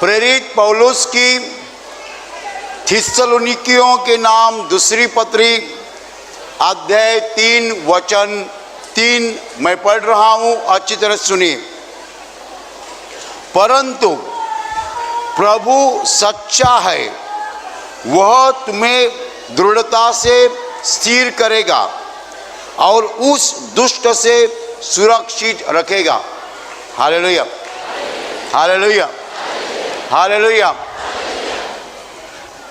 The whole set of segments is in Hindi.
प्रेरित पौलुस की थिस्सलुनीकियों के नाम दूसरी पत्री अध्याय 3 वचन 3 मैं पढ़ रहा हूं, अच्छी तरह सुनिए। परंतु प्रभु सच्चा है, वह तुम्हें दृढ़ता से स्थिर करेगा और उस दुष्ट से सुरक्षित रखेगा। Hallelujah, hallelujah, hallelujah.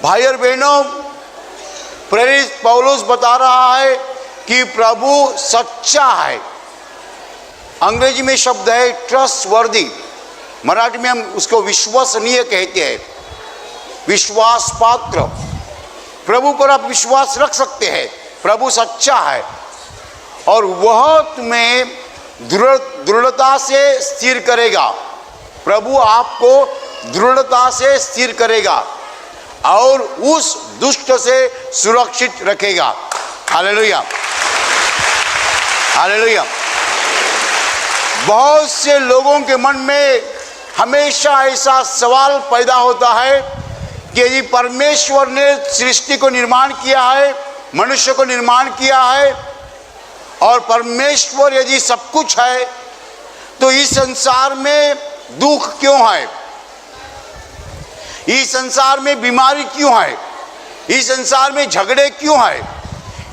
भाई और बहनों, प्रेरित पौलुस बता रहा है कि प्रभु सच्चा है। अंग्रेजी में शब्द है ट्रस्टवर्दी, मराठी में हम उसको विश्वसनीय कहते हैं, विश्वास पात्र। प्रभु पर आप विश्वास रख सकते हैं। प्रभु सच्चा है और वह तुम्हें दृढ़ता से स्थिर करेगा। प्रभु आपको दृढ़ता से स्थिर करेगा और उस दुष्ट से सुरक्षित रखेगा। Hallelujah, hallelujah. बहुत से लोगों के मन में हमेशा ऐसा सवाल पैदा होता है कि यदि परमेश्वर ने सृष्टि को निर्माण किया है, मनुष्य को निर्माण किया है, और परमेश्वर यदि सब कुछ है, तो इस संसार में दुख क्यों है? इस संसार में बीमारी क्यों है? इस संसार में झगड़े क्यों है?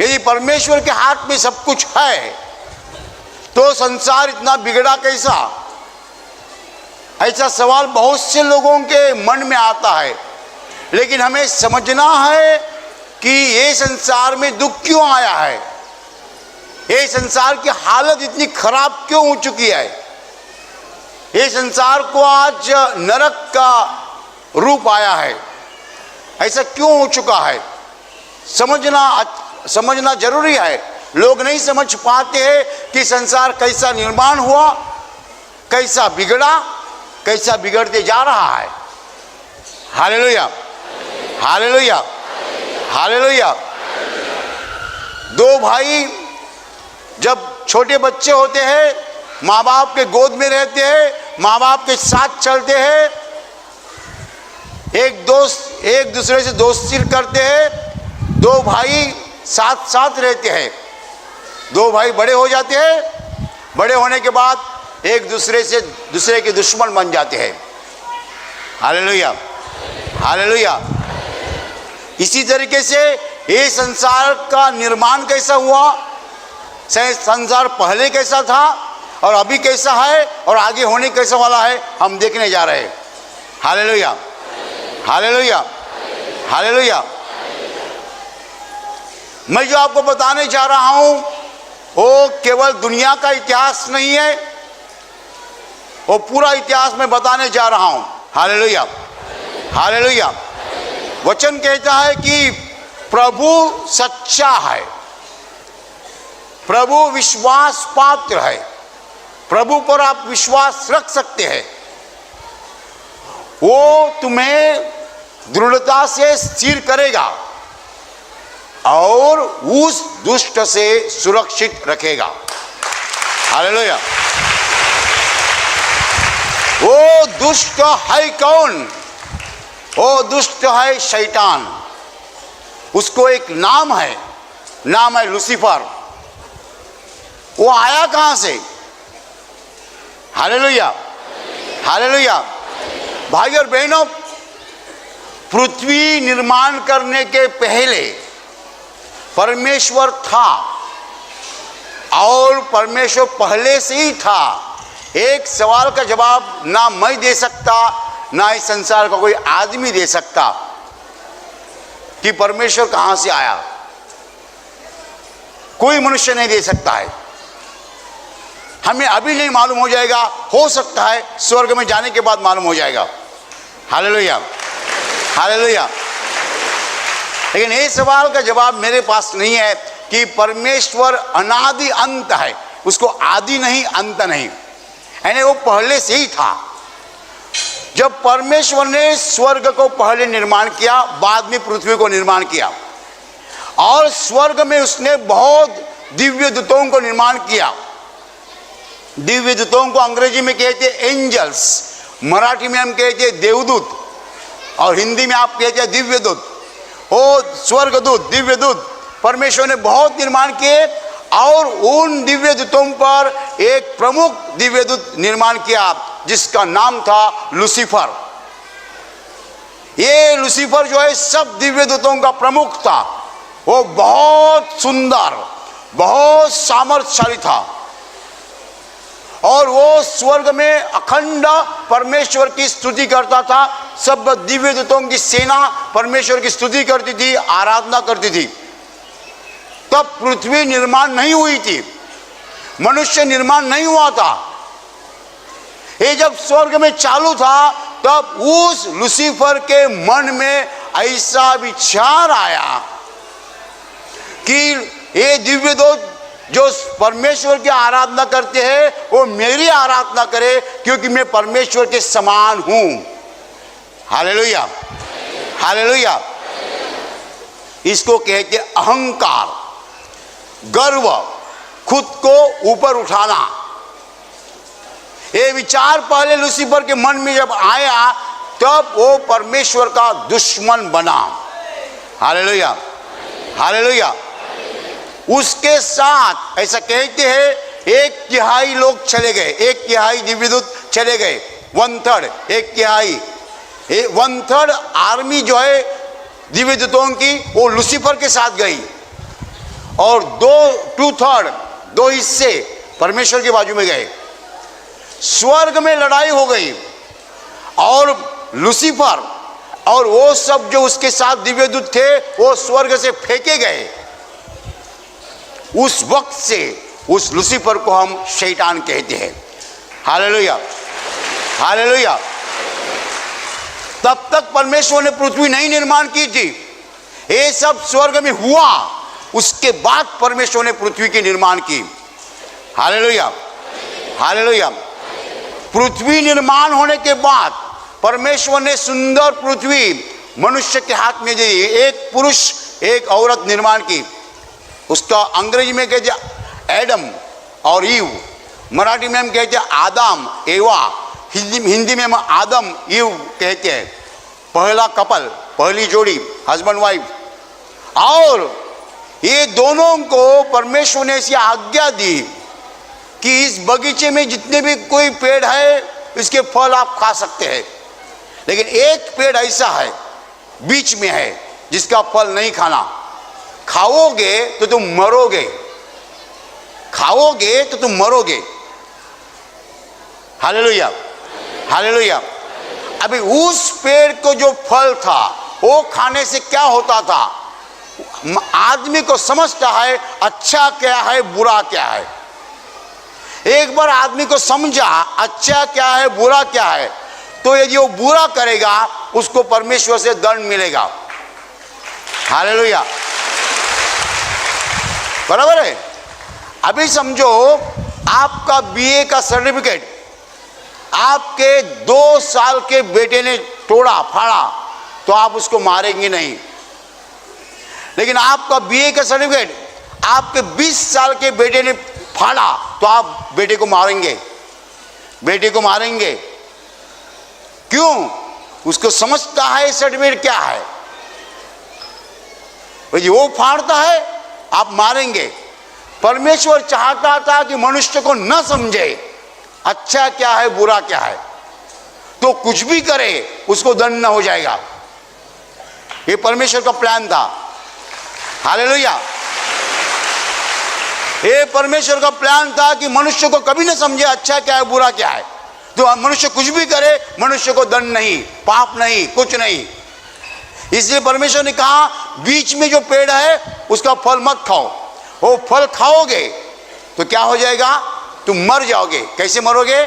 यदि परमेश्वर के हाथ में सब कुछ है तो संसार इतना बिगड़ा कैसा? ऐसा सवाल बहुत से लोगों के मन में आता है। लेकिन हमें समझना है कि ये संसार में दुख क्यों आया है, ये संसार की हालत इतनी खराब क्यों हो चुकी है, ये संसार को आज नरक का रूप आया है, ऐसा क्यों हो चुका है। समझना जरूरी है। लोग नहीं समझ पाते हैं कि संसार कैसा निर्माण हुआ, कैसा बिगड़ा, कैसा बिगड़ते जा रहा है। Hallelujah, hallelujah, hallelujah. दो भाई जब छोटे बच्चे होते हैं, माँ बाप के गोद में रहते हैं, माँ बाप के साथ चलते हैं, एक दूसरे से दोस्ती करते हैं, दो भाई साथ साथ रहते हैं। दो भाई बड़े हो जाते हैं, बड़े होने के बाद एक दूसरे के दुश्मन बन जाते हैं। Hallelujah, hallelujah. इसी तरीके से ये संसार का निर्माण कैसा हुआ, संसार पहले कैसा था और अभी कैसा है और आगे होने कैसा वाला है, हम देखने जा रहे हैं। Hallelujah, hallelujah, hallelujah. मैं जो आपको बताने जा रहा हूं वो केवल दुनिया का इतिहास नहीं है, वो पूरा इतिहास मैं बताने जा रहा हूं। Hallelujah, hallelujah. वचन कहता है कि प्रभु सच्चा है, प्रभु विश्वास पात्र है, प्रभु पर आप विश्वास रख सकते हैं। वो तुम्हें दृढ़ता से स्थिर करेगा और उस दुष्ट से सुरक्षित रखेगा। हालेलुया। वो दुष्ट है कौन? वो दुष्ट है शैतान। उसको एक नाम है, नाम है लूसीफर। वो आया कहां से? Hallelujah, hallelujah. भाई और बहनों, पृथ्वी निर्माण करने के पहले परमेश्वर था और परमेश्वर पहले से ही था। एक सवाल का जवाब ना मैं दे सकता, ना इस संसार का कोई आदमी दे सकता कि परमेश्वर कहां से आया। कोई मनुष्य नहीं दे सकता है। हमें अभी नहीं मालूम हो जाएगा, हो सकता है स्वर्ग में जाने के बाद मालूम हो जाएगा। Hallelujah, hallelujah. लेकिन ये सवाल का जवाब मेरे पास नहीं है कि परमेश्वर अनादि अंत है, उसको आदि नहीं अंत नहीं, यानी वो पहले से ही था। जब परमेश्वर ने स्वर्ग को पहले निर्माण किया, बाद में पृथ्वी को निर्माण किया, और स्वर्ग में उसने बहुत दिव्य दूतों को निर्माण किया। दिव्य दूतों को अंग्रेजी में कहते हैं एंजल्स, मराठी में हम कहते हैं देवदूत और हिंदी में आप कहते हैं दिव्यदूत। वो स्वर्गदूत, दिव्यदूत परमेश्वर ने बहुत निर्माण किए और उन दिव्यदूतों पर एक प्रमुख दिव्यदूत निर्माण किया जिसका नाम था लूसीफर। ये लूसीफर जो है सब दिव्यदूतों का प्रमुख था। वो बहुत सुंदर, बहुत सामर्थ्यशाली था और वो स्वर्ग में अखंड परमेश्वर की स्तुति करता था। सब दिव्यदूतों की सेना परमेश्वर की स्तुति करती थी, आराधना करती थी। तब पृथ्वी निर्माण नहीं हुई थी, मनुष्य निर्माण नहीं हुआ था। ये जब स्वर्ग में चालू था तब उस लूसीफर के मन में ऐसा विचार आया कि ये दिव्यदूत जो परमेश्वर की आराधना करते हैं वो मेरी आराधना करे, क्योंकि मैं परमेश्वर के समान हूं। Hallelujah, hallelujah. इसको कहते अहंकार, गर्व, खुद को ऊपर उठाना। ये विचार पहले लूसीफर के मन में जब आया तब वो परमेश्वर का दुश्मन बना। Hallelujah, hallelujah. उसके साथ ऐसा कहते हैं 1/3 लोग चले गए, 1/3 दिव्यदूत चले गए, 1/3, 1/3, 1/3 आर्मी जो है दिव्यदूतों की वो लूसीफर के साथ गई और 2/3, 2 हिस्से परमेश्वर के बाजू में गए। स्वर्ग में लड़ाई हो गई और लूसीफर और वो सब जो उसके साथ दिव्यदूत थे वो स्वर्ग से फेंके गए। उस वक्त से उस लूसीफर को हम शैतान कहते हैं। Hallelujah, hallelujah. तब तक परमेश्वर ने पृथ्वी नहीं निर्माण की थी, ये सब स्वर्ग में हुआ। उसके बाद परमेश्वर ने पृथ्वी की निर्माण की। Hallelujah, hallelujah. पृथ्वी निर्माण होने के बाद परमेश्वर ने सुंदर पृथ्वी मनुष्य के हाथ में दी। एक पुरुष एक औरत निर्माण की। उसका अंग्रेजी में कहते एडम और ईव, मराठी में हम कहते हैं आदम एवा, हिंदी में हम आदम ईव कहते हैं। पहला कपल, पहली जोड़ी, हस्बैंड वाइफ। और ये दोनों को परमेश्वर ने ऐसी आज्ञा दी कि इस बगीचे में जितने भी कोई पेड़ है इसके फल आप खा सकते हैं, लेकिन एक पेड़ ऐसा है बीच में है जिसका फल नहीं खाना। खाओगे तो तुम मरोगे, खाओगे तो तुम मरोगे। Hallelujah, hallelujah. अभी उस पेड़ को जो फल था वो खाने से क्या होता था? आदमी को समझता है अच्छा क्या है बुरा क्या है। एक बार आदमी को समझा अच्छा क्या है बुरा क्या है, तो यदि वो बुरा करेगा उसको परमेश्वर से दंड मिलेगा। हालेलुया, बराबर है। अभी समझो आपका बीए का सर्टिफिकेट आपके 2 साल के बेटे ने तोड़ा फाड़ा तो आप उसको मारेंगे नहीं, लेकिन आपका बीए का सर्टिफिकेट आपके 20 साल के बेटे ने फाड़ा तो आप बेटे को मारेंगे, बेटे को मारेंगे। क्यों? उसको समझता है सर्टिफिकेट क्या है। वो फाड़ता है आप मारेंगे। परमेश्वर चाहता था कि मनुष्य को न समझे अच्छा क्या है बुरा क्या है, तो कुछ भी करे उसको दंड न हो जाएगा। ये परमेश्वर का प्लान था। हालेलुया। ये परमेश्वर का प्लान था कि मनुष्य को कभी न समझे अच्छा क्या है बुरा क्या है, तो मनुष्य कुछ भी करे मनुष्य को दंड नहीं, पाप नहीं, कुछ नहीं। इसलिए परमेश्वर ने कहा बीच में जो पेड़ है उसका फल मत खाओ। वो फल खाओगे तो क्या हो जाएगा? तुम मर जाओगे। कैसे मरोगे?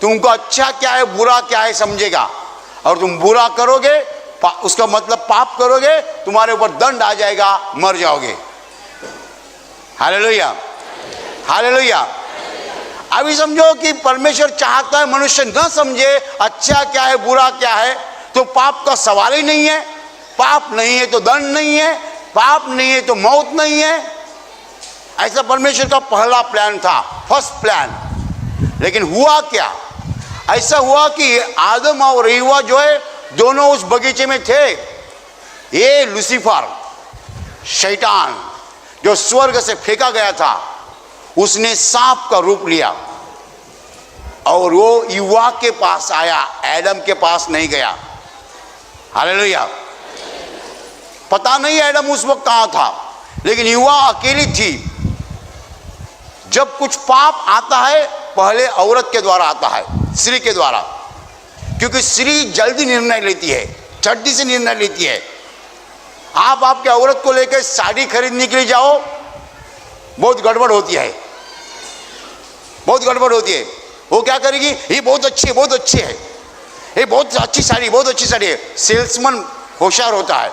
तुमको अच्छा क्या है बुरा क्या है समझेगा, और तुम बुरा करोगे उसका मतलब पाप करोगे, तुम्हारे ऊपर दंड आ जाएगा, मर जाओगे। Hallelujah, hallelujah. अभी समझो कि परमेश्वर चाहता है मनुष्य न समझे अच्छा क्या है बुरा क्या है, तो पाप का सवाल ही नहीं है। पाप नहीं है तो दंड नहीं है, पाप नहीं है तो मौत नहीं है। ऐसा परमेश्वर का पहला प्लान था, फर्स्ट प्लान। लेकिन हुआ क्या? ऐसा हुआ कि आदम और हव्वा जो है दोनों उस बगीचे में थे। ये लूसीफर शैतान जो स्वर्ग से फेंका गया था, उसने सांप का रूप लिया और वो हव्वा के पास आया, एडम के पास नहीं गया। हालेलुया। पता नहीं एडम उस वक्त कहां था, लेकिन हव्वा अकेली थी। जब कुछ पाप आता है पहले औरत के द्वारा आता है, स्त्री के द्वारा, क्योंकि स्त्री जल्दी निर्णय लेती है, झट्टी से निर्णय लेती है। आप आपके औरत को लेकर साड़ी खरीदने के लिए जाओ, बहुत गड़बड़ होती है, बहुत गड़बड़ होती है। वो क्या करेगी, ये बहुत अच्छी है, बहुत अच्छी है, ये बहुत अच्छी साड़ी, बहुत अच्छी साड़ी है। सेल्समैन होशियार होता है,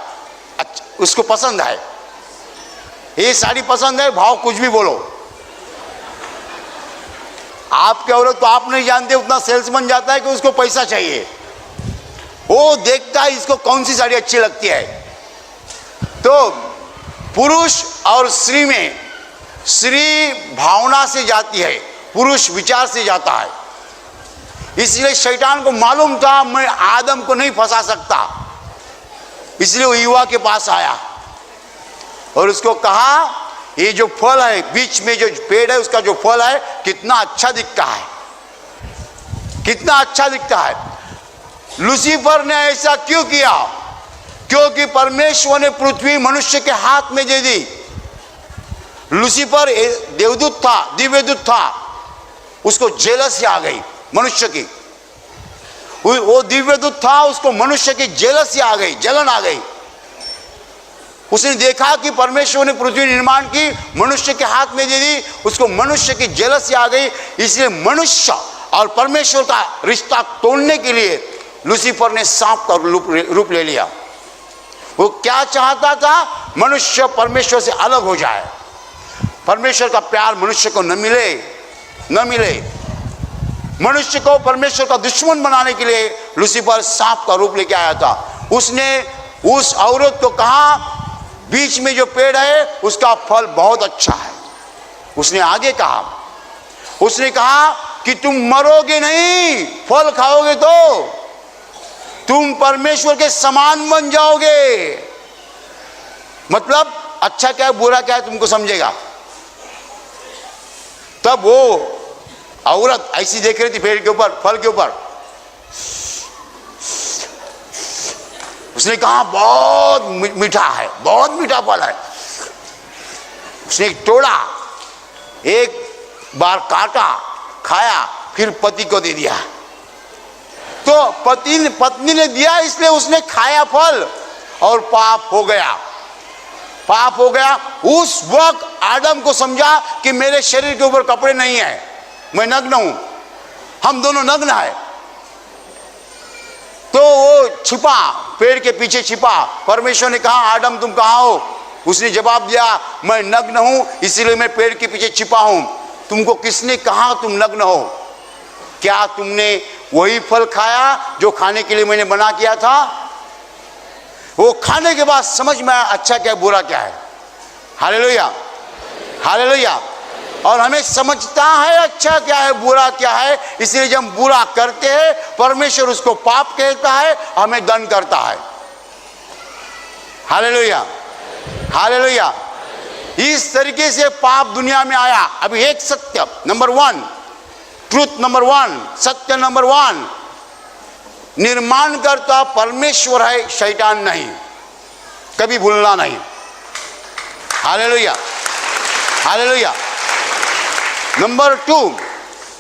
उसको पसंद है, ये साड़ी पसंद है, भाव कुछ भी बोलो। आपके औरत को आप नहीं जानते, उतना सेल्समैन जाता है कि उसको पैसा चाहिए। वो देखता है इसको कौन सी साड़ी अच्छी लगती है। तो पुरुष और स्त्री में, स्त्री भावना से जाती है, पुरुष विचार से जाता है। इसलिए शैतान को मालूम था मैं आदम को नहीं फंसा सकता, इसलिए वो हव्वा के पास आया और उसको कहा ये जो फल है, बीच में जो पेड़ है, उसका जो फल है कितना अच्छा दिखता है, कितना अच्छा दिखता है। लूसीफर ने ऐसा क्यों किया? क्योंकि परमेश्वर ने पृथ्वी मनुष्य के हाथ में दे दी। लूसीफर देवदूत था, दिव्यदूत था, उसको जेलसी आ गई मनुष्य की। वो दिव्यदूत था, उसको मनुष्य की जेलसी आ गई, जलन आ गई। उसने देखा कि परमेश्वर ने पृथ्वी निर्माण की, मनुष्य के हाथ में दे दी, उसको मनुष्य की जेलसी आ गई। इसलिए मनुष्य और परमेश्वर का रिश्ता तोड़ने के लिए लूसीफर ने सांप का रूप ले लिया। वो क्या चाहता था? मनुष्य परमेश्वर से अलग हो जाए, परमेश्वर का प्यार मनुष्य को न मिले, न मिले। मनुष्य को परमेश्वर का दुश्मन बनाने के लिए लूसीफर सांप का रूप लेके आया था। उसने उस औरत को कहा बीच में जो पेड़ है उसका फल बहुत अच्छा है। उसने आगे कहा, उसने कहा कि तुम मरोगे नहीं, फल खाओगे तो तुम परमेश्वर के समान बन जाओगे। मतलब अच्छा क्या है बुरा क्या है तुमको समझेगा। तब वो औरत ऐसी देख रही थी पेड़ के ऊपर, फल के ऊपर। उसने कहा बहुत मीठा है, बहुत मीठा फल है। उसने तोड़ा, एक बार काटा, खाया, फिर पति को दे दिया। तो पत्नी ने दिया, इसलिए उसने खाया फल और पाप हो गया, पाप हो गया। उस वक्त आदम को समझा कि मेरे शरीर के ऊपर कपड़े नहीं है, मैं नग्न हूं, हम दोनों नग्न है। तो वो छिपा, पेड़ के पीछे छिपा। परमेश्वर ने कहा आदम तुम कहाँ हो? उसने जवाब दिया मैं नग्न हूं, इसीलिए मैं पेड़ के पीछे छिपा हूं। तुमको किसने कहा तुम नग्न हो? क्या तुमने वही फल खाया जो खाने के लिए मैंने मना किया था? वो खाने के बाद समझ में आया अच्छा क्या बुरा क्या है। Hallelujah, hallelujah. और हमें समझता है अच्छा क्या है बुरा क्या है, इसलिए जब हम बुरा करते हैं परमेश्वर उसको पाप कहता है, हमें दंड करता है। Hallelujah, hallelujah. इस तरीके से पाप दुनिया में आया। अभी एक सत्य नंबर 1, ट्रूथ नंबर 1, सत्य नंबर 1, निर्माण करता परमेश्वर है, शैतान नहीं, कभी भूलना नहीं। Hallelujah, hallelujah. नंबर 2,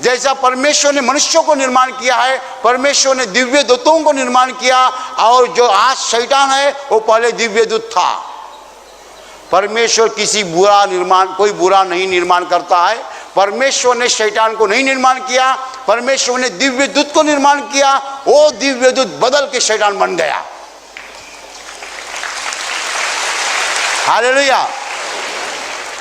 जैसा परमेश्वर ने मनुष्यों को निर्माण किया है, परमेश्वर ने दिव्य दूतों को निर्माण किया, और जो आज शैतान है वो पहले दिव्य दूत था। परमेश्वर किसी बुरा निर्माण, कोई बुरा नहीं निर्माण करता है। परमेश्वर ने शैतान को नहीं निर्माण किया, परमेश्वर ने दिव्य दूत को निर्माण किया। वो दिव्य दूत बदल के शैतान बन गया। हालेलुया।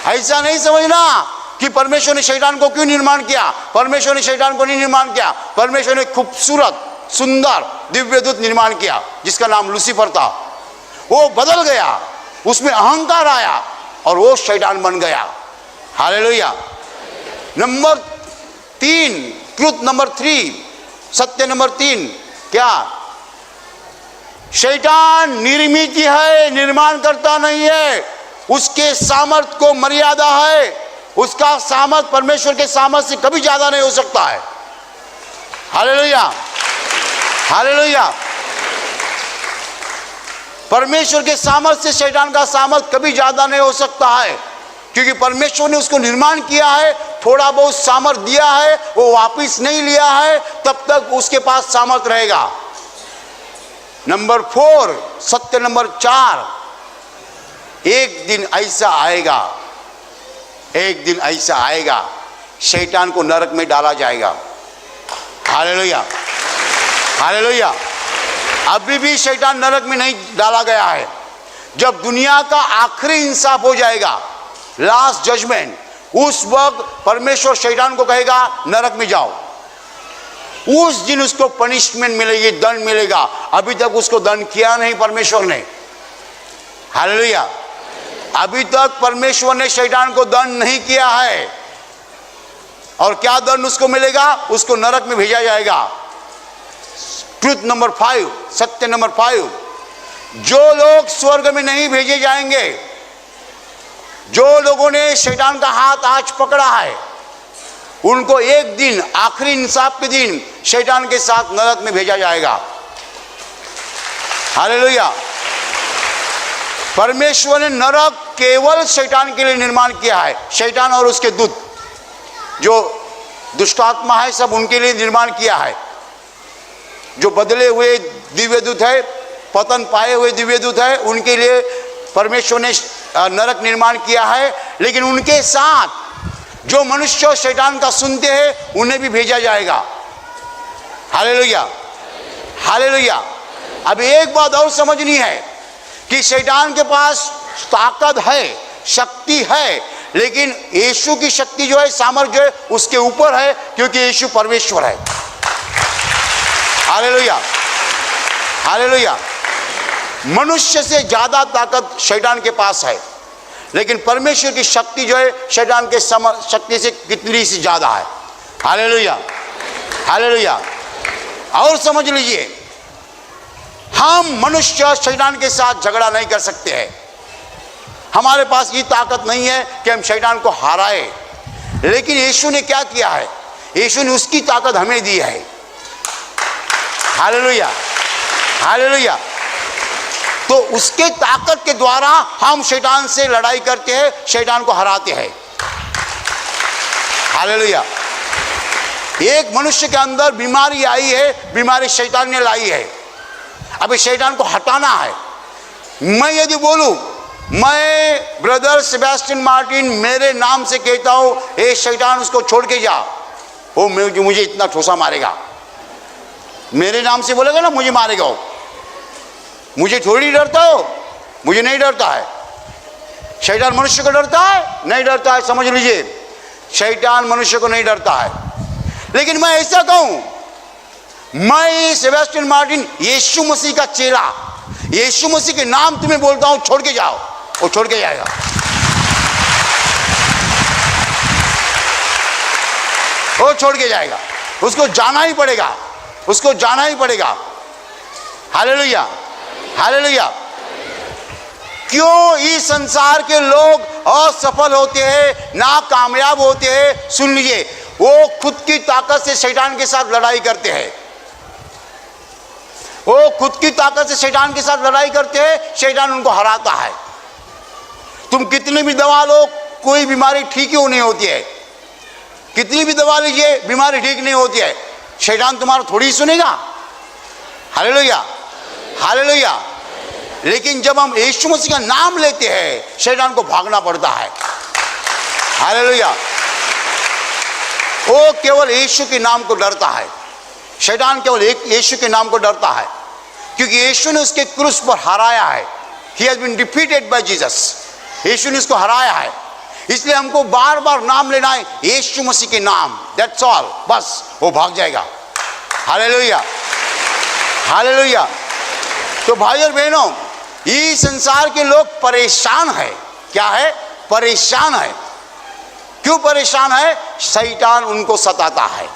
ऐसा नहीं समझना कि परमेश्वर ने शैतान को क्यों निर्माण किया। परमेश्वर ने शैतान को नहीं निर्माण किया, परमेश्वर ने खूबसूरत सुंदर दिव्य दूत निर्माण किया जिसका नाम लूसीफर था। वो बदल गया, उसमें अहंकार आया और वो शैतान बन गया। हालेलुया। नंबर 3, ट्रूथ नंबर 3, सत्य नंबर 3 क्या? शैतान निर्मित है, निर्माण करता नहीं है। उसके सामर्थ्य को मर्यादा है। उसका सामर्थ्य परमेश्वर के सामर्थ्य से कभी ज्यादा नहीं हो सकता है। Hallelujah, hallelujah. परमेश्वर के सामर्थ्य से शैतान का सामर्थ्य कभी ज्यादा नहीं हो सकता है, क्योंकि परमेश्वर ने उसको निर्माण किया है, थोड़ा बहुत सामर्थ्य दिया है, वो वापिस नहीं लिया है, तब तक उसके पास सामर्थ्य रहेगा। नंबर 4, सत्य नंबर 4, एक दिन ऐसा आएगा, एक दिन ऐसा आएगा, शैतान को नरक में डाला जाएगा। Hallelujah, hallelujah. अभी भी शैतान नरक में नहीं डाला गया है। जब दुनिया का आखिरी इंसाफ हो जाएगा, लास्ट जजमेंट, उस वक्त परमेश्वर शैतान को कहेगा नरक में जाओ। उस दिन उसको पनिशमेंट मिलेगी, दंड मिलेगा। अभी तक उसको दंड किया नहीं परमेश्वर ने। हालेलुया। अभी तक परमेश्वर ने शैतान को दंड नहीं किया है। और क्या दंड उसको मिलेगा? उसको नरक में भेजा जाएगा। ट्रुथ नंबर 5, सत्य नंबर 5, जो लोग स्वर्ग में नहीं भेजे जाएंगे, जो लोगों ने शैतान का हाथ आज पकड़ा है, उनको एक दिन, आखिरी इंसाफ के दिन, शैतान के साथ नरक में भेजा जाएगा। हालेलुया। परमेश्वर ने नरक केवल शैतान के लिए निर्माण किया है। शैतान और उसके दूत, जो दुष्टात्मा है, सब उनके लिए निर्माण किया है। जो बदले हुए दिव्य दूत है, पतन पाए हुए दिव्य दूत है, उनके लिए परमेश्वर ने नरक निर्माण किया है। लेकिन उनके साथ जो मनुष्य शैतान का सुनते हैं, उन्हें भी भेजा जाएगा। Hallelujah, hallelujah. अब एक बात और समझनी है कि शैतान के पास ताकत है, शक्ति है, लेकिन यीशु की शक्ति जो है, सामर्थ्य जो है, उसके ऊपर है, क्योंकि यीशु परमेश्वर है। Hallelujah, hallelujah. मनुष्य से ज्यादा ताकत शैतान के पास है, लेकिन परमेश्वर की शक्ति जो है शैतान के शक्ति से कितनी सी ज्यादा है। Hallelujah, hallelujah. और समझ लीजिए, हम मनुष्य शैतान के साथ झगड़ा नहीं कर सकते हैं। हमारे पास ये ताकत नहीं है कि हम शैतान को हराए। लेकिन यीशु ने क्या किया है? यीशु ने उसकी ताकत हमें दी है। Hallelujah, hallelujah. तो उसके ताकत के द्वारा हम शैतान से लड़ाई करते हैं, शैतान को हराते हैं। हालेलुया। एक मनुष्य के अंदर बीमारी आई है, बीमारी शैतान ने लाई है। अभी शैतान को हटाना है। मैं यदि बोलूं, मैं ब्रदर सेबेस्टियन मार्टिन मेरे नाम से कहता हूं, ए शैतान उसको छोड़ के जा, वो मुझे इतना ठोसा मारेगा। मेरे नाम से बोलेगा ना, मुझे मारेगा वो। मुझे थोड़ी डरता हो, मुझे नहीं डरता है। शैतान मनुष्य को डरता है? नहीं डरता है। समझ लीजिए, शैतान मनुष्य को नहीं डरता है। लेकिन मैं ऐसा कहूं, मैं सेबेस्टियन मार्टिन यीशु मसीह का चेला, यीशु मसीह के नाम तुम्हें बोलता हूं, छोड़ के जाओ, वो छोड़ के जाएगा। वो छोड़ के जाएगा। उसको जाना ही पड़ेगा, उसको जाना ही पड़ेगा। Hallelujah, hallelujah. क्यों इस संसार के लोग असफल होते हैं, नाकामयाब होते हैं? सुन लीजिए, वो खुद की ताकत से शैतान के साथ लड़ाई करते हैं। वो खुद की ताकत से शैतान के साथ लड़ाई करते हैं, शैतान उनको हराता है। तुम कितनी भी दवा लो, कोई बीमारी ठीक ही नहीं होती है। कितनी भी दवा लीजिए, बीमारी ठीक नहीं होती है। शैतान तुम्हारा थोड़ी ही सुनेगा। Hallelujah, hallelujah. लेकिन जब हम यीशु मसीह का नाम लेते हैं, शैतान को भागना पड़ता है। हालेलुया। वो केवल यीशु के नाम को डरता है। शैतान केवल एक यीशु के नाम को डरता है, क्योंकि यीशु ने उसके क्रूस पर हराया है। He has been defeated by Jesus। यीशु ने उसको हराया है। इसलिए हमको बार बार नाम लेना है, यीशु मसीह के नाम। That's all। बस वो भाग जाएगा। Hallelujah, hallelujah. तो भाई और बहनों, ये संसार के लोग परेशान है। क्या है? परेशान है। क्यों परेशान है? शैतान उनको सताता है।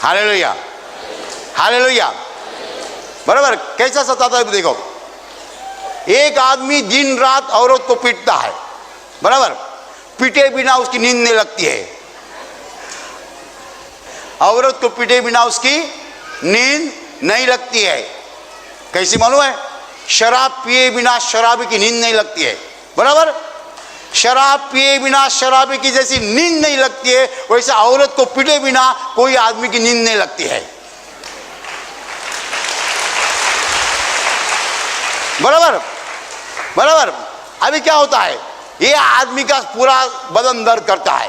Hallelujah, hallelujah. बराबर, कैसा सताता है देखो। एक आदमी दिन रात औरत को पीटता है, बराबर, पीटे बिना उसकी नींद नहीं लगती है। औरत को पीटे बिना उसकी नींद नहीं लगती है। कैसी मालूम है? शराब पिए बिना शराबी की नींद नहीं लगती है, बराबर। शराब पिए बिना शराबी की जैसी नींद नहीं लगती है, वैसे औरत को पीटे बिना कोई आदमी की नींद नहीं लगती है, बराबर बराबर। अभी क्या होता है, ये आदमी का पूरा बदन दर्द करता है,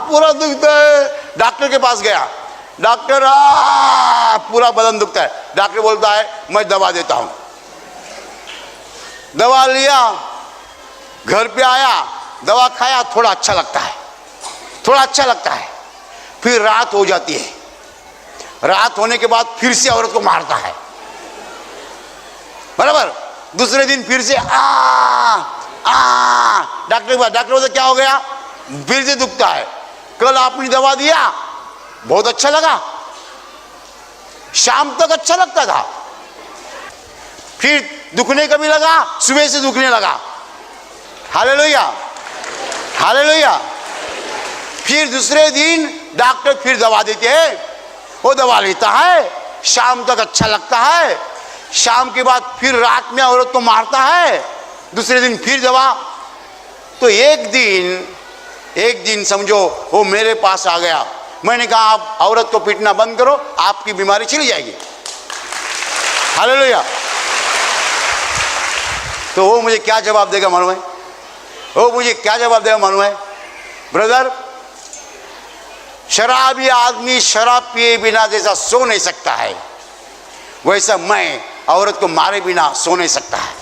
पूरा दुखता है। डॉक्टर के पास गया, डॉक्टर पूरा बदन दुखता है। डॉक्टर बोलता है मैं दवा देता हूं। दवा लिया, घर पे आया, दवा खाया, थोड़ा अच्छा लगता है, थोड़ा अच्छा लगता है। फिर रात हो जाती है, रात होने के बाद फिर से औरत को मारता है, बराबर। दूसरे दिन फिर से डॉक्टर बोलता क्या हो गया? फिर से दुखता है। कल आपने दवा दिया, बहुत अच्छा लगा, शाम तक अच्छा लगता था, फिर दुखने कभी लगा, सुबह से दुखने लगा। Hallelujah, hallelujah. फिर दूसरे दिन डॉक्टर फिर दवा देते हैं, वो दवा लेता है, शाम तक अच्छा लगता है, शाम के बाद फिर रात में औरत को मारता है, दूसरे दिन फिर दवा। तो एक दिन समझो वो मेरे पास आ गया। मैंने कहा आप औरत को पीटना बंद करो, आपकी बीमारी चली जाएगी। हालेलुया। तो वो मुझे क्या जवाब देगा मालूम है? वो मुझे क्या जवाब देगा मालूम है? ब्रदर, शराबी आदमी शराब पिए बिना जैसा सो नहीं सकता है, वैसा मैं औरत को मारे बिना सो नहीं सकता है।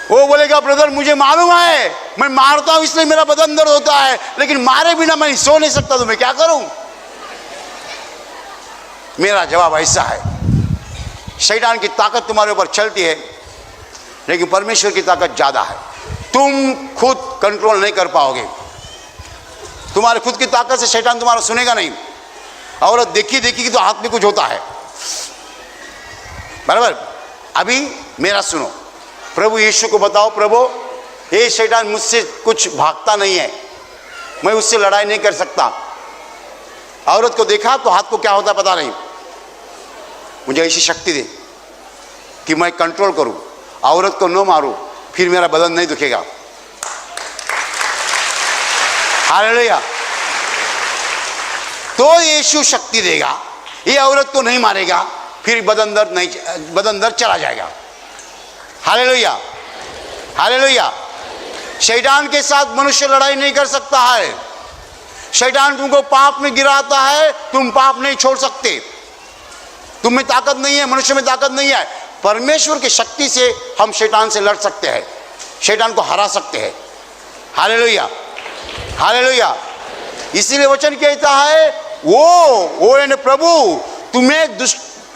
वो बोलेगा ब्रदर मुझे मालूम है, मैं मारता हूं इसलिए मेरा बदन दर्द होता है, लेकिन मारे बिना मैं सो नहीं सकता, तो मैं क्या करूं? मेरा जवाब ऐसा है, शैतान की ताकत तुम्हारे ऊपर चलती है, लेकिन परमेश्वर की ताकत ज्यादा है। तुम खुद कंट्रोल नहीं कर पाओगे, तुम्हारे खुद की ताकत से शैतान तुम्हारा सुनेगा नहीं। औरत देखी देखी तो हाथ में कुछ होता है, बराबर। अभी मेरा सुनो, प्रभु यीशु को बताओ, प्रभु ये शैतान मुझसे कुछ भागता नहीं है, मैं उससे लड़ाई नहीं कर सकता। औरत को देखा तो हाथ को क्या होता पता नहीं, मुझे ऐसी शक्ति दे कि मैं कंट्रोल करूं, औरत को न मारूं, फिर मेरा बदन नहीं दुखेगा। हालेलुया। तो यीशु शक्ति देगा, ये औरत को नहीं मारेगा, फिर बदन दर्द चला जाएगा। Hallelujah, hallelujah. शैतान के साथ मनुष्य लड़ाई नहीं कर सकता है। शैतान तुमको पाप में गिराता है, तुम पाप नहीं छोड़ सकते। तुम में ताकत नहीं है, मनुष्य में ताकत नहीं है। परमेश्वर की शक्ति से हम शैतान से लड़ सकते हैं, शैतान को हरा सकते हैं। Hallelujah, hallelujah. इसीलिए वचन कहता है वो यानी प्रभु तुम्हें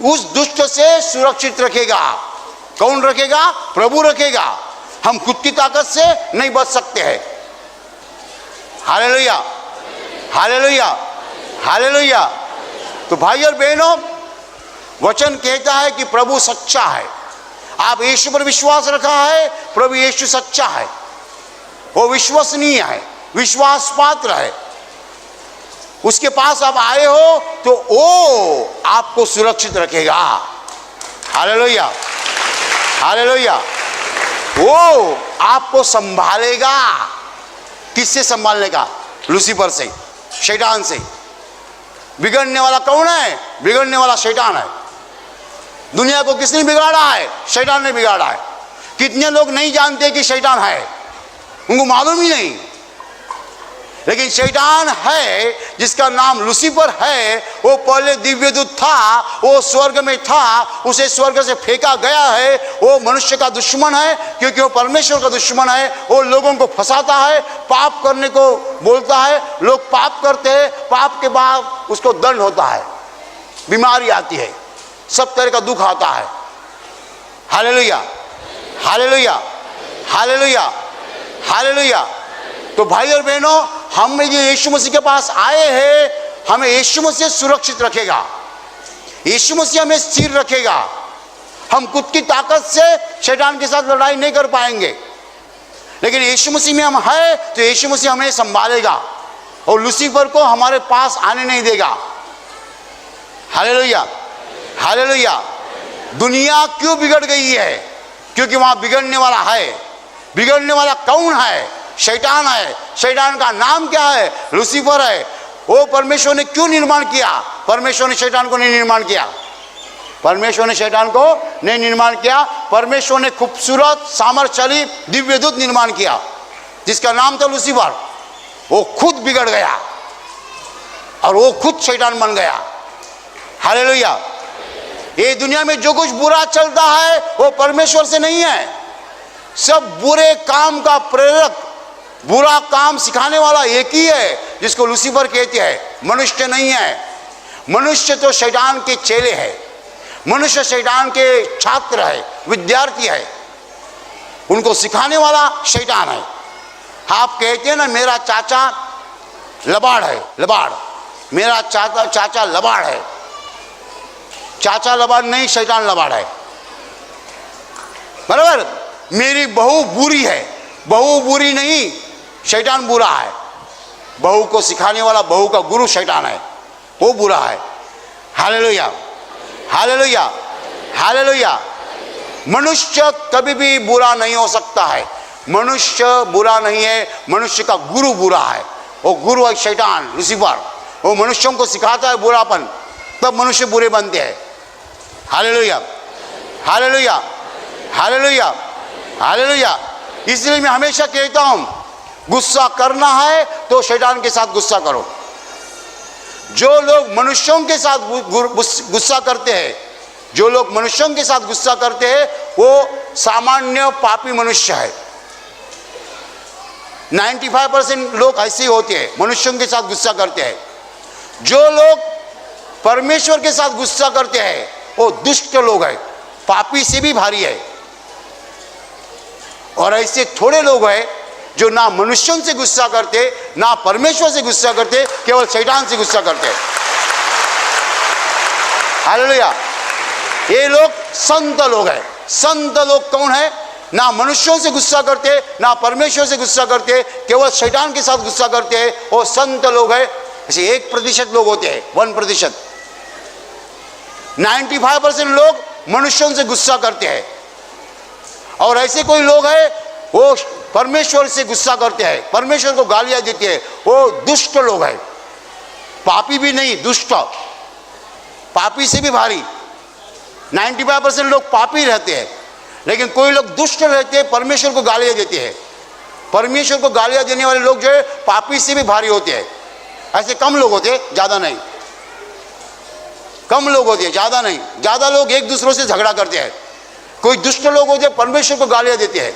उस दुष्ट से सुरक्षित रखेगा। कौन रखेगा? प्रभु रखेगा। हम खुद की ताकत से नहीं बच सकते हैं। Hallelujah, hallelujah, hallelujah. तो भाई और बहनों, वचन कहता है कि प्रभु सच्चा है। आप यीशु पर विश्वास रखा है, प्रभु यीशु सच्चा है, वो विश्वसनीय है, विश्वास पात्र है। उसके पास आप आए हो तो वो आपको सुरक्षित रखेगा। Hallelujah, hallelujah. वो आपको संभालेगा। किससे संभालने का? लूसीफर से, शैतान से। बिगड़ने वाला कौन है? बिगड़ने वाला शैतान है। दुनिया को किसने बिगाड़ा है? शैतान ने बिगाड़ा है। कितने लोग नहीं जानते कि शैतान है, उनको मालूम ही नहीं। लेकिन शैतान है जिसका नाम लूसीफर है, वो पहले दिव्यदूत था, वो स्वर्ग में था, उसे स्वर्ग से फेंका गया है। वो मनुष्य का दुश्मन है, क्योंकि वो परमेश्वर का दुश्मन है। वो लोगों को फंसाता है, पाप करने को बोलता है। लोग पाप करते हैं, पाप के बाद उसको दंड होता है, बीमारी आती है, सब तरह का दुख आता है। Hallelujah, hallelujah, hallelujah, hallelujah. तो भाई और बहनों, हम ये यीशु मसीह के पास आए हैं, हमें यीशु मसीह सुरक्षित रखेगा, यीशु मसीह हमें स्थिर रखेगा। हम खुद की ताकत से शैतान के साथ लड़ाई नहीं कर पाएंगे, लेकिन यीशु मसीह में हम हैं तो यीशु मसीह हमें संभालेगा और लूसीफर को हमारे पास आने नहीं देगा। Hallelujah, hallelujah. दुनिया क्यों बिगड़ गई है? क्योंकि वहां बिगड़ने वाला है। बिगड़ने वाला कौन है? शैतान है। शैतान का नाम क्या है? लूसीफर है। वो परमेश्वर ने क्यों निर्माण किया? परमेश्वर ने शैतान को नहीं निर्माण किया। परमेश्वर ने शैतान को नहीं निर्माण किया। परमेश्वर ने खूबसूरत सामर्थ्यशाली दिव्य दूत निर्माण किया जिसका नाम था लूसीफर। वो खुद बिगड़ गया और वो खुद शैतान बन गया। हालेलुया। ये दुनिया में जो कुछ बुरा चलता है वो परमेश्वर से नहीं है। सब बुरे काम का प्रेरक, बुरा काम सिखाने वाला एक ही है जिसको लूसीफर कहते हैं, मनुष्य नहीं है। मनुष्य तो शैतान के चेले हैं, मनुष्य शैतान के छात्र है, विद्यार्थी है, उनको सिखाने वाला शैतान है। आप कहते हैं ना मेरा चाचा लबाड़ है, लबाड़, मेरा चाचा लबाड़ है। चाचा लबाड़ नहीं, शैतान लबाड़ है, बराबर। मेरी बहू बुरी है, बहू बुरी नहीं, शैतान बुरा है। बहू को सिखाने वाला, बहू का गुरु शैतान है, वो बुरा है। Hallelujah, hallelujah, hallelujah. मनुष्य कभी भी बुरा नहीं हो सकता है। मनुष्य बुरा नहीं है, मनुष्य का गुरु बुरा है। वो गुरु है शैतान, लूसीफर। वो मनुष्यों को सिखाता है बुरापन, तब मनुष्य बुरे बनते हैं। Hallelujah, hallelujah, hallelujah, hallelujah. इसलिए मैं हमेशा कहता हूं, गुस्सा करना है तो शैतान के साथ गुस्सा करो। जो लोग मनुष्यों के साथ गुस्सा करते हैं, जो लोग मनुष्यों के साथ गुस्सा करते हैं वो सामान्य पापी मनुष्य है। 95% लोग ऐसे ही होते हैं, मनुष्यों के साथ गुस्सा करते हैं। जो लोग परमेश्वर के साथ गुस्सा करते हैं वो दुष्ट लोग हैं, पापी से भी भारी है। और ऐसे थोड़े लोग हैं जो ना मनुष्यों से गुस्सा करते, ना परमेश्वर से गुस्सा करते, केवल शैतान से गुस्सा करते। हालेलुया। ये लोग संत लोग हैं। संत लोग कौन है? ना मनुष्यों से गुस्सा करते, ना परमेश्वर से गुस्सा करते, केवल शैतान के साथ गुस्सा करते हैं, वो संत लोग हैं। ऐसे 1% लोग होते हैं, 1%। 95% लोग मनुष्यों से गुस्सा करते हैं। और ऐसे कोई लोग हैं वो परमेश्वर से गुस्सा करते हैं, परमेश्वर को गालियां देते हैं, वो दुष्ट लोग हैं। पापी भी नहीं, दुष्ट, पापी से भी भारी। 95% लोग पापी रहते हैं, लेकिन कोई लोग दुष्ट रहते हैं, परमेश्वर को गालियां देते हैं। परमेश्वर को गालियां देने वाले लोग जो है पापी से भी भारी होते हैं। ऐसे कम लोग होते हैं, ज्यादा नहीं। कम लोग होते हैं, ज्यादा नहीं। ज्यादा लोग एक दूसरों से झगड़ा करते हैं। कोई दुष्ट लोग होते हैं, परमेश्वर को गालियां देते हैं।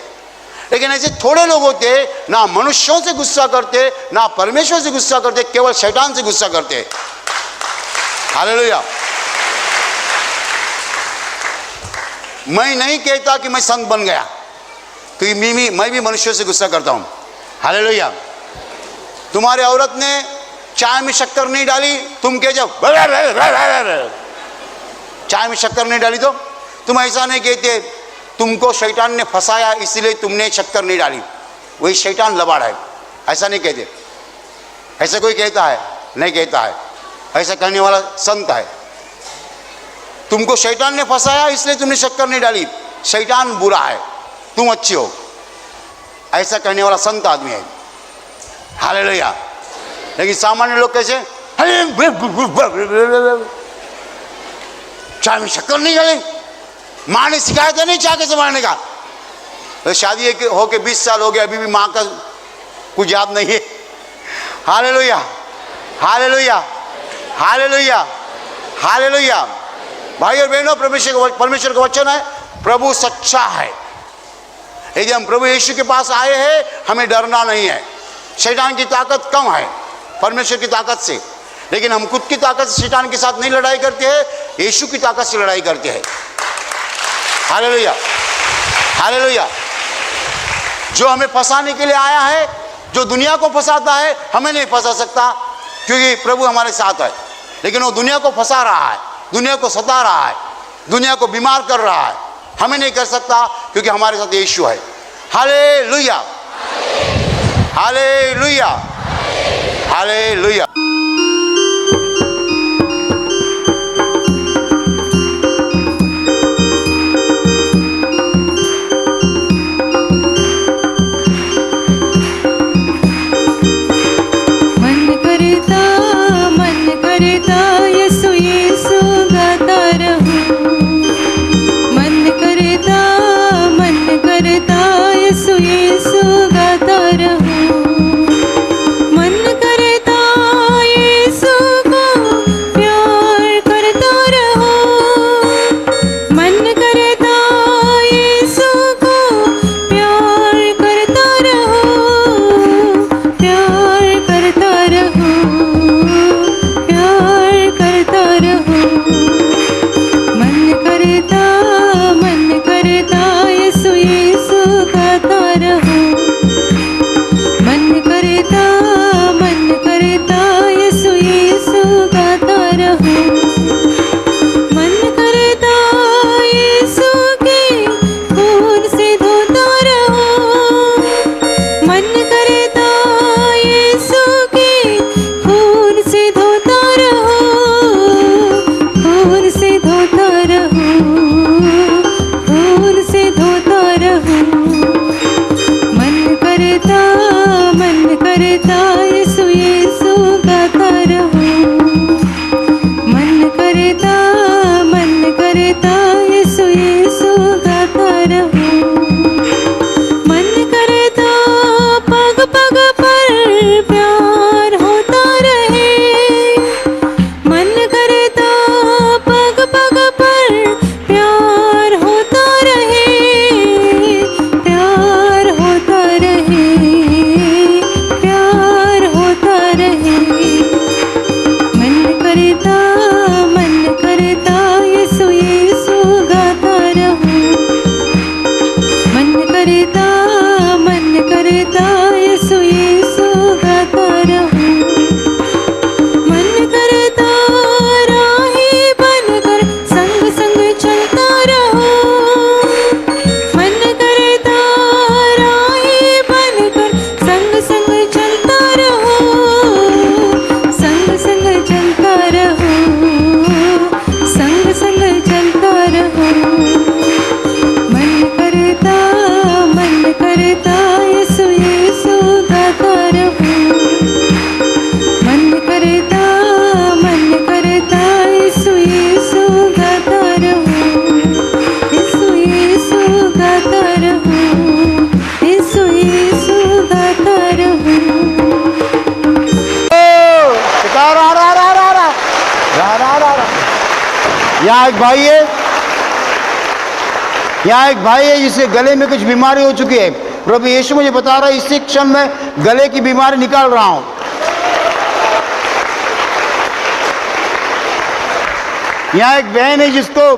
लेकिन ऐसे थोड़े लोग होते हैं, ना मनुष्यों से गुस्सा करते, ना परमेश्वर से गुस्सा करते, केवल शैतान से गुस्सा करते। हालेलुया। मैं नहीं कहता कि मैं संत बन गया, क्योंकि मैं भी मनुष्यों से गुस्सा करता हूं। हालेलुया। तुम्हारी औरत ने चाय में शक्कर नहीं डाली, तुम कह जाओ चाय में शक्कर नहीं डाली, तो तुम ऐसा नहीं कहते तुमको शैतान ने फंसाया इसलिए तुमने शक्कर नहीं डाली, वही शैतान लबाड़ है, ऐसा नहीं कहते। ऐसा कोई कहता है? नहीं कहता है। ऐसा कहने वाला संत है। तुमको शैतान ने फंसाया इसलिए तुमने शक्कर नहीं डाली, शैतान बुरा है, तुम अच्छी हो, ऐसा कहने वाला संत आदमी है। हालेलुया। लेकिन सामान्य लोग कैसे? चाय में शक्कर नहीं डाली, माँ ने सिखाया था नहीं चाय कैसे बनाने का। तो शादी होके 20 साल हो गया, अभी भी माँ का कुछ याद नहीं है। Hallelujah, hallelujah, hallelujah, hallelujah. भाई और बहनों, परमेश्वर का वचन है, प्रभु सच्चा है। यदि हम प्रभु यीशु के पास आए हैं, हमें डरना नहीं है। शैतान की ताकत कम है परमेश्वर की ताकत से, लेकिन हम खुद की ताकत से शैतान के साथ नहीं लड़ाई करते हैं, यीशु की ताकत से लड़ाई करते हैं। Hallelujah, hallelujah. जो हमें फंसाने के लिए आया है जो दुनिया को फंसाता है हमें नहीं फंसा सकता, क्योंकि प्रभु हमारे साथ है। लेकिन वो दुनिया को फंसा रहा है, दुनिया को सता रहा है, दुनिया को बीमार कर रहा है, हमें नहीं कर सकता क्योंकि हमारे साथ यीशु है। Hallelujah, hallelujah, hallelujah. यहाँ एक भाई है, यहाँ एक भाई है जिसके गले में कुछ बीमारी हो चुकी है। प्रभु यीशु मुझे बता रहा है इसी क्षण में गले की बीमारी निकाल रहा हूं। यहाँ एक बहन है जिसको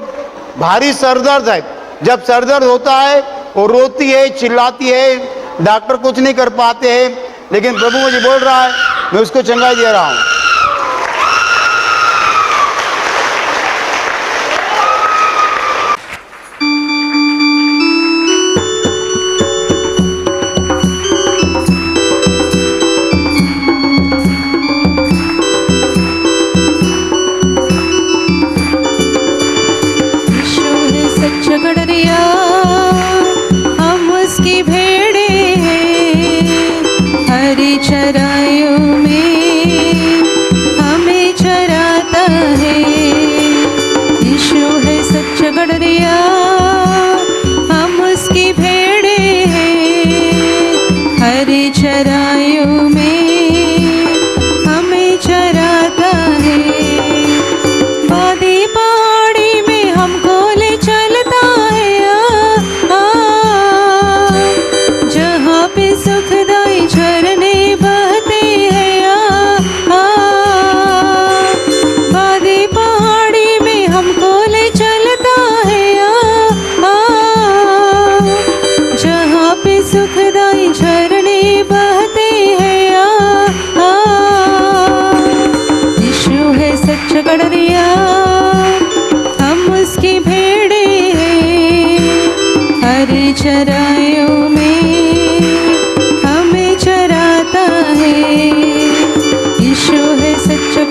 भारी सरदर्द है। जब सरदर्द होता है वो रोती है, चिल्लाती है, डॉक्टर कुछ नहीं कर पाते हैं, लेकिन प्रभु मुझे बोल रहा है मैं उसको चंगाई दे रहा हूं। चराइयों में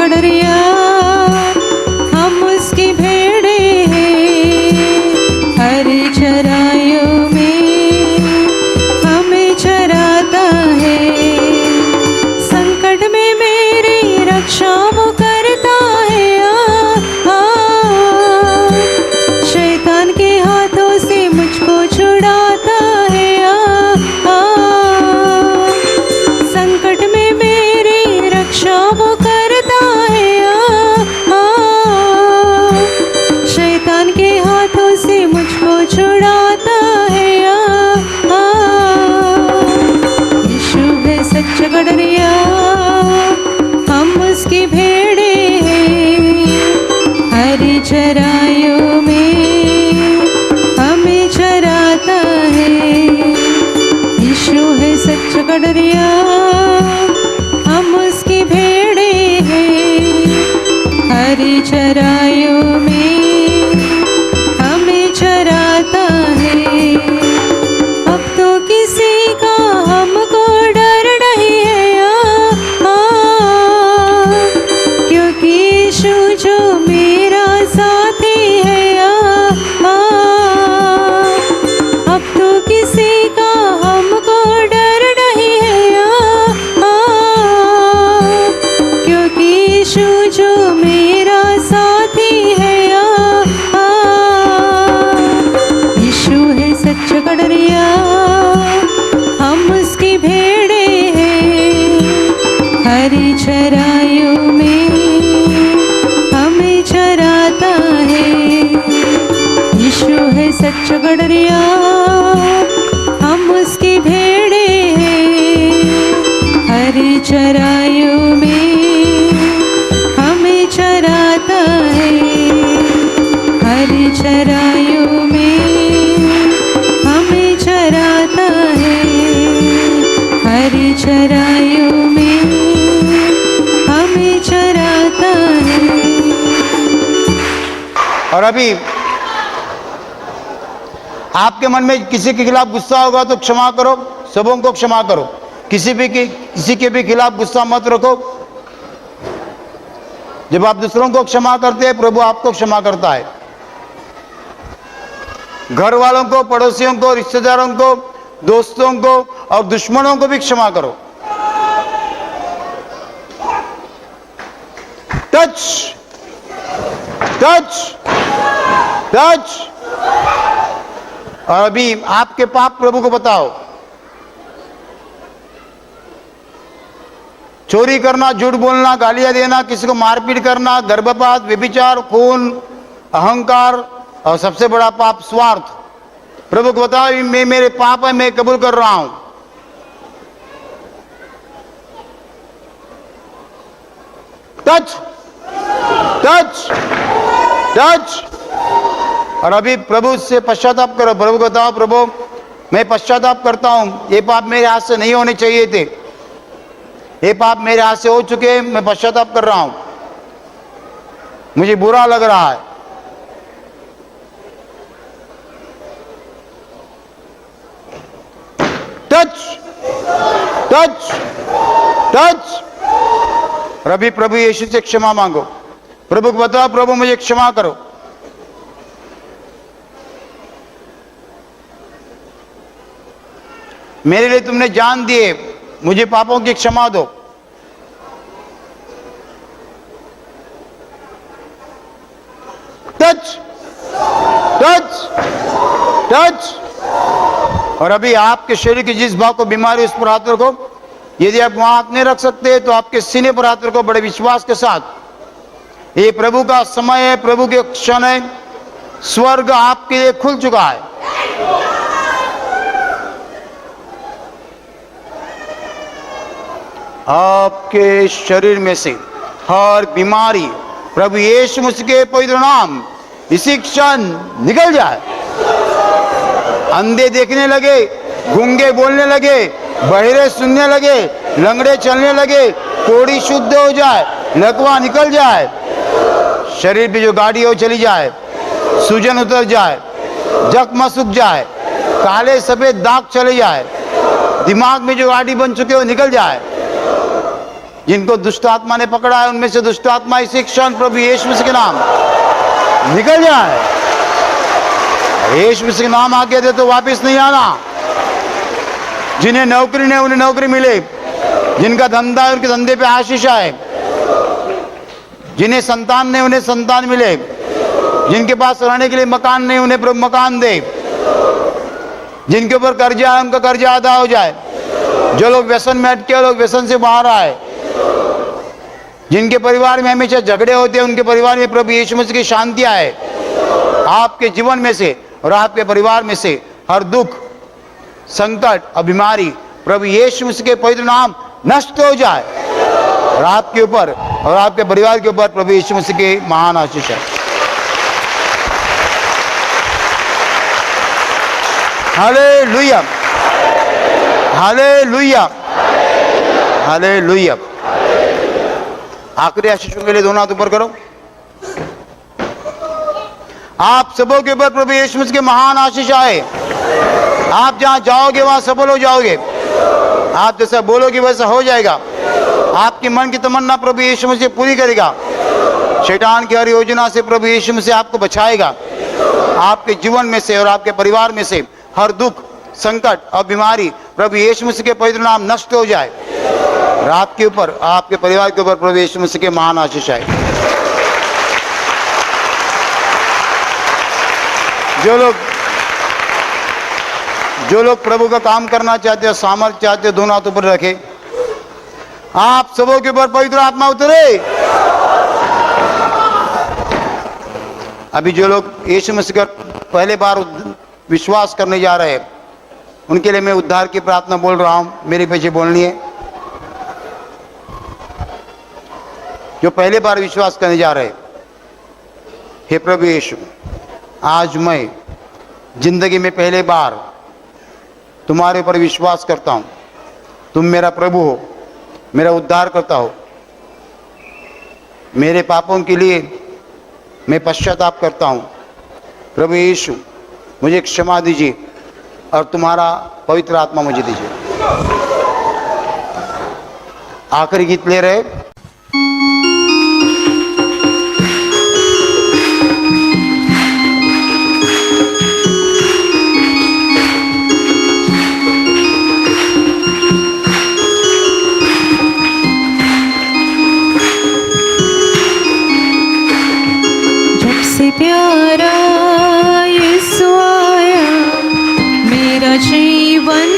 गडरिया हम उसकी भेड़े हैं, हरी चराइयों में हमें चराता है। संकट में मेरी रक्षा वो करता है। शैतान के हाथों से मुझको छुड़ाता है। संकट में मेरी रक्षा वो करता है। शैतान के हाथों से मुझको छुड़ाता है। यीशु है सच्चा गडरिया हम उसकी भेड़े हैं, हरी चराइयों में हमें चराता है। यीशु है सच्चा गडरिया हम उसकी भेड़े हैं, हरी चराइयों में हमें चराता है। अब तो किसी का हमको डर नहीं है, क्योंकि यीशु जो मेरा साथी है। अब तो किसी का हमको डर नहीं है, क्योंकि यीशु जो मेरा साथी है। यीशु है सच्चा गडरिया हम उसकी भेड़े हैं, हरी चराइयों में हमें चराता है। यीशु है सच्चा गडरिया हम उसकी भेड़े हैं, हरी चराइयों में हमें चराता है। हरी चराइयों में हमें चराता है, हरी चराइयों में हमें चराता है। और अभी आपके मन में किसी के खिलाफ गुस्सा होगा तो क्षमा करो, सबों को क्षमा करो। किसी के भी खिलाफ गुस्सा मत रखो। जब आप दूसरों को क्षमा करते हैं, प्रभु आपको क्षमा करता है। घर वालों को, पड़ोसियों को, रिश्तेदारों को, दोस्तों को और दुश्मनों को भी क्षमा करो। Touch touch touch. और अभी आपके पाप प्रभु को बताओ। चोरी करना, झूठ बोलना, गालियां देना, किसी को मारपीट करना, गर्भपात, व्यभिचार, खून, अहंकार और सबसे बड़ा पाप स्वार्थ। प्रभु को बताओ, मैं मेरे पाप है, मैं कबूल कर रहा हूं। Touch touch touch. और अभी प्रभु से पश्चाताप करो। प्रभु को बताओ, प्रभु मैं पश्चाताप करता हूं, ये पाप मेरे हाथ से नहीं होने चाहिए थे, ये पाप मेरे हाथ से हो चुके हैं, मैं पश्चाताप कर रहा हूं, मुझे बुरा लग रहा है। Touch touch touch. और अभी प्रभु यीशु से क्षमा मांगो। प्रभु को बताओ, प्रभु मुझे क्षमा करो। मेरे लिए तुमने जान दिए, मुझे पापों की क्षमा दो। Touch touch touch. और अभी आपके शरीर के जिस भाग को बीमारी, उस पर हाथ रखो। यदि आप वहां हाथ नहीं रख सकते तो आपके सीने पर हाथ रखो बड़े विश्वास के साथ। ये प्रभु का समय है, प्रभु के क्षण है। स्वर्ग आपके लिए खुल चुका है। आपके शरीर में से हर बीमारी प्रभु यीशु मसीह के पवित्र नाम इसी क्षण निकल जाए। अंधे देखने लगे, गूंगे बोलने लगे, बहरे सुनने लगे, लंगड़े चलने लगे, कोढ़ी शुद्ध हो जाए, लकवा निकल जाए, शरीर पे जो गाड़ी हो चली जाए, सूजन उतर जाए, जख्म सूख जाए, काले सफेद दाग चले जाए, दिमाग में जो गाड़ी बन चुके हो निकल जाए। जिनको दुष्ट आत्मा ने पकड़ा है, उनमें से दुष्ट आत्मा इसी क्षण प्रभु यीशु मसीह के नाम निकल जाए। यीशु मसीह के नाम आज्ञा दे तो वापस नहीं आना। जिन्हें नौकरी नहीं उन्हें नौकरी मिले, जिनका धंधा है उनके धंधे पे आशीष आए, जिन्हें संतान नहीं उन्हें संतान मिले, जिनके पास रहने के लिए मकान नहीं उन्हें प्रभु मकान दे, जिनके ऊपर कर्जा है उनका कर्जा अदा हो जाए, जो लोग व्यसन में अटके लोग व्यसन से बाहर आए, जिनके परिवार में हमेशा झगड़े होते हैं उनके परिवार में प्रभु यीशु मसीह की शांति आए। आपके जीवन में से और आपके परिवार में से हर दुख, संकट और बीमारी प्रभु यीशु मसीह के पवित्र नाम नष्ट हो जाए और आपके ऊपर और आपके परिवार के ऊपर प्रभु यीशु मसीह की महान आशीष है। Hallelujah, hallelujah, hallelujah. आखिरी आशीषों के लिए दोनों हाथ ऊपर करो। आप सबों के ऊपर प्रभु यीशु मसीह के महान आशीष आए। आप जहां जाओगे वहां सफल हो जाओगे। आप जैसा बोलोगे वैसा हो जाएगा। आपकी मन की तमन्ना प्रभु यीशु मसीह पूरी करेगा। शैतान की हर योजना से प्रभु यीशु मसीह आपको बचाएगा। आपके जीवन में से और आपके परिवार में से हर दुख, संकट और बीमारी प्रभु यीशु मसीह के पवित्र नाम नष्ट हो जाए और आपके ऊपर, आपके परिवार के ऊपर प्रभु यीशु मसीह के महान आशीष आए। जो लोग प्रभु का काम करना चाहते हो, सामर्थ्य चाहते हो, दोनों हाथ ऊपर रखे। आप सबों के ऊपर पवित्र आत्मा उतरे। अभी जो लोग यीशु मसीह का पहले बार विश्वास करने जा रहे हैं, उनके लिए मैं उद्धार की प्रार्थना बोल रहा हूं। मेरे पीछे बोलनी है। जो पहले बार विश्वास करने जा रहे हैं, हे प्रभु यीशु, आज मैं जिंदगी में पहले बार तुम्हारे ऊपर विश्वास करता हूं। तुम मेरा प्रभु हो, मेरा उद्धार करता हो। मेरे पापों के लिए मैं पश्चाताप करता हूं। प्रभु यीशु, मुझे क्षमा दीजिए और तुम्हारा पवित्र आत्मा मुझे दीजिए। आखिरी गीत ले रहे। प्यारा यीशु आया, मेरा जीवन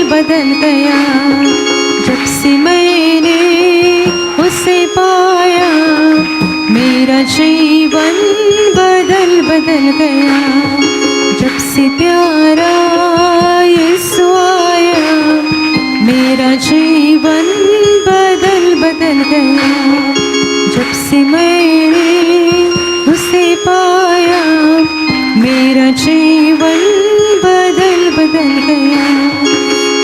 बदल गया। जब से मैंने उसे पाया, मेरा जीवन बदल गया। जब से प्यारा यीशु आया, मेरा जीवन बदल गया। जब से मैंने उसे पाया, मेरा जीवन बदल गया।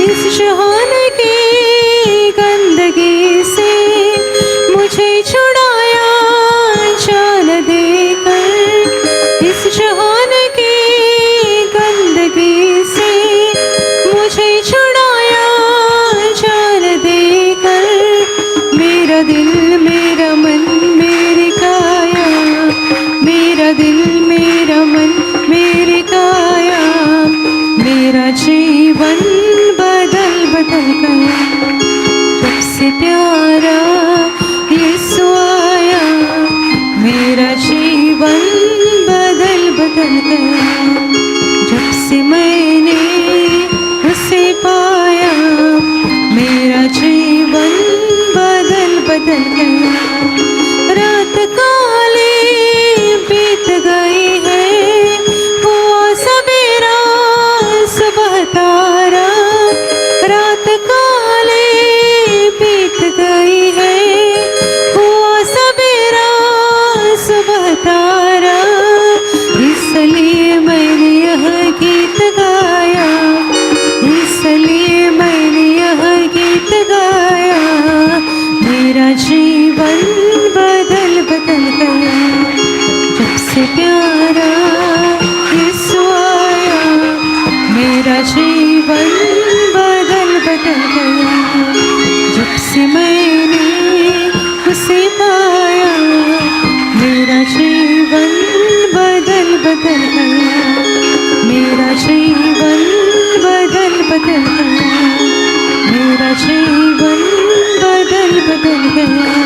इस जहान की गंदगी से मुझे छुड़ाया जान देकर। इस जहान की गंदगी से मुझे छुड़ाया जान देकर। मेरा दिल, मेरा मन, मेरी काया, मेरा दिल, मेरा मन, मेरी काया, मेरा जीवन बदल गया। जब से प्यारा यीशु आया, मेरा जीवन बदल गया। जब से मैंने उसे पाया, मेरा जीवन बदल गया। रात काली बीत गई है, हुआ सवेरा सुबह तारा। रात काली बीत गई है, हुआ सवेरा सुबह तारा। इसलिए मैंने यह गीत गाया, इसलिए मैंने यह गीत गाया। मेरा जीवन बदल गया। जब से प्यारा यीशु आया, मेरा जीवन बदल गया। जब जिसे मैंने उसे पाया, मेरा जीवन बदल बदल गया, मेरा जीवन बदल बदल गया, मेरा जीवन बदल बदल गया।